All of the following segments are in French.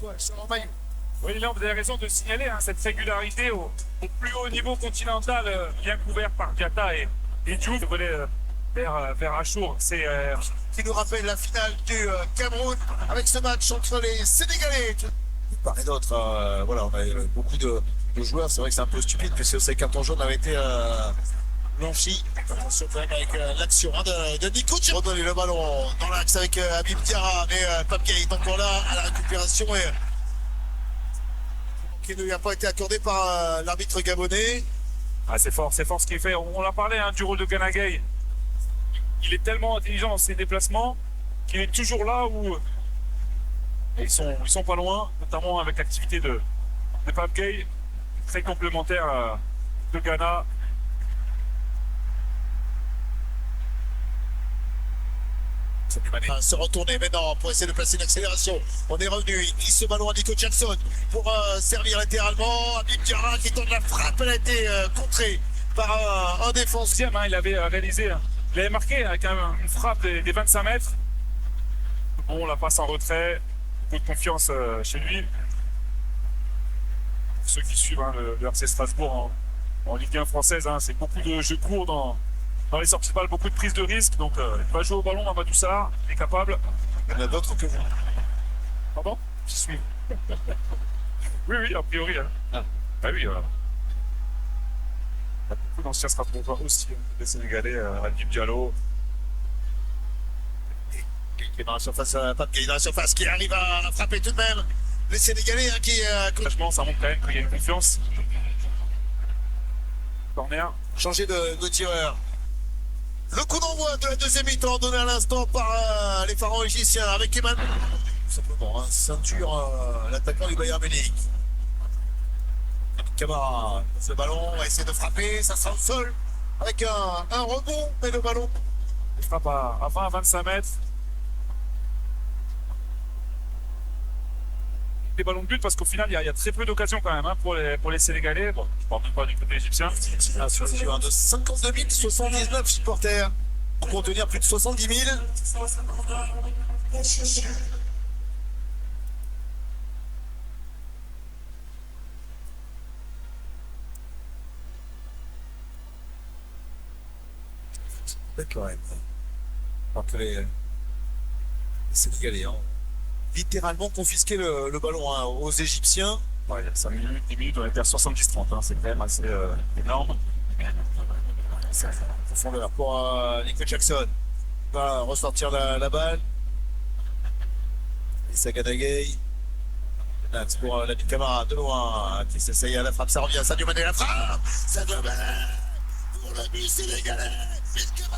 Ouais, c'est en maillot. Oui, là, vous avez raison de signaler cette régularité au plus haut niveau continental, bien couvert par Diatta et Diouf. Vers Achour. C'est Qui nous rappelle la finale du Cameroun avec ce match entre les Sénégalais. De part et d'autre, voilà, on a beaucoup de joueurs. C'est vrai que c'est un peu stupide puisque ces cartons jaunes avaient été blanchis. Attention quand même avec l'action de Nico qui redonne le ballon dans l'axe avec Habib Diarra. Mais Pape Gueye est encore là à la récupération et qui ne lui a pas été accordé par l'arbitre gabonais. c'est fort ce qu'il fait. On l'a parlé du rôle de Gana Gueye. Il est tellement intelligent dans ses déplacements qu'il est toujours là où ils sont pas loin, notamment avec l'activité de Pape Gueye, très complémentaire de Ghana. Se retourner maintenant pour essayer de placer une accélération. On est revenu, il glisse ce ballon à Nico Jackson pour servir latéralement. Habib Diarra qui tente la frappe, elle a été contrée par un défenseur. Il avait réalisé, il avait marqué avec une frappe des 25 mètres. Bon, la passe en retrait, beaucoup de confiance chez lui. Pour ceux qui suivent le RC Strasbourg en Ligue 1 française, c'est beaucoup de jeux courts dans les sorties de balle, beaucoup de prises de risque. Donc, il va jouer au ballon, Amadou Sarr, il est capable. Il y en a d'autres que vous. Pardon? Je suis. Oui, a priori. Ah oui, voilà. Il y a beaucoup d'anciens Strasbourgeois aussi, des Sénégalais, Habib Diallo. Qui est dans la surface, Pape Gueye dans la surface, qui arrive à frapper tout de même. Les Sénégalais qui. Franchement, ça montre quand même qu'il y a une confiance. Corner. Changer de tireur. Le coup d'envoi de la deuxième mi-temps donné à l'instant par les pharaons égyptiens avec Eman. Tout simplement, ceinture, l'attaquant du Bayern Munich. Camara, ce ballon va essayer de frapper, ça sera au sol avec un rebond, mais le ballon. Il frappe à 20-25 mètres. Des ballons de but parce qu'au final il y a très peu d'occasions quand même pour les Sénégalais. Bon, je ne parle même pas du côté égyptien. De 52 079 supporters pour contenir plus de 70 000. Quand même. Entre les Sénégalais ont littéralement confisqué le ballon aux Égyptiens. Ouais, il y a 5 minutes, 10 minutes, on était à 70-30, c'est quand même assez énorme. Profondeur pour Nico Jackson. Il va ressortir la balle. Issa Gana Gueye. C'est pour l'ami Camara de loin qui s'essaye à la frappe. Ça revient, Sadio Mané la frappe. Sadio Mané pour le but sénégalais. Camara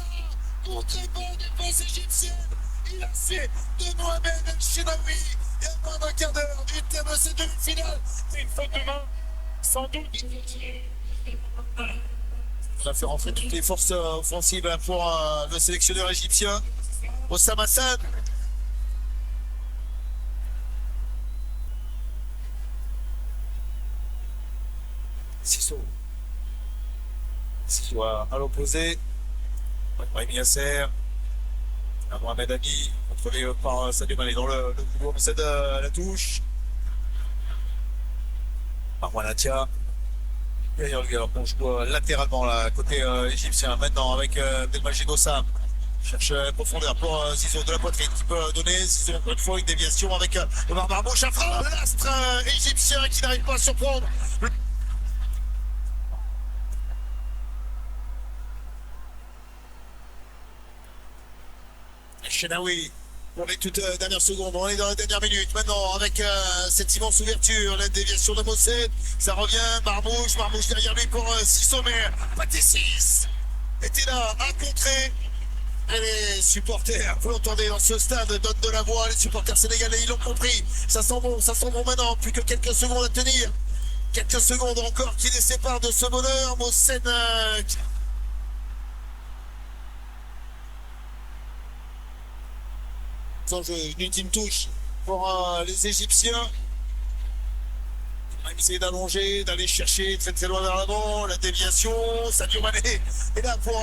contre bonne défense égyptienne. Il a fait de Mohamed El Chenaoui. Il y a moins d'un quart d'heure du terme de cette demi-finale. C'est une faute de main, sans doute. On a fait rentrer toutes les forces offensives pour le sélectionneur égyptien, Oussam Hassan. Sissoko à l'opposé. Brahim Yasser. Mohamed Ami, contrôlé par Sadio Mané dans le couloir, cède la touche. Marwan Atia. D'ailleurs, on joue latéralement là, côté égyptien maintenant avec Belmajid Ossam. Cherche profondeur pour Zizou de la poitrine qui peut donner. Zizou encore une fois une déviation avec Omar Marmouche. L'astre égyptien qui n'arrive pas à surprendre. Chenaoui pour les toutes dernières secondes. On est dans la dernière minute maintenant avec cette immense ouverture, la déviation de Mossed. Ça revient, Marmouche derrière lui pour Sissomé. Patissis était là à contrer. Et les supporters, vous l'entendez dans ce stade, donnent de la voix. Les supporters sénégalais, ils l'ont compris. Ça sent bon maintenant. Plus que quelques secondes à tenir. Quelques secondes encore qui les séparent de ce bonheur. Mossed. Une ultime touche pour les Égyptiens. On va essayer d'allonger, d'aller chercher très loin vers l'avant. La déviation, Sadio Mané est là pour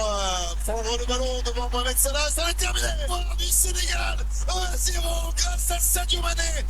prendre le ballon devant Mohamed Salah. Ça va terminer. Du Sénégal 1-0 grâce à Sadio Mané.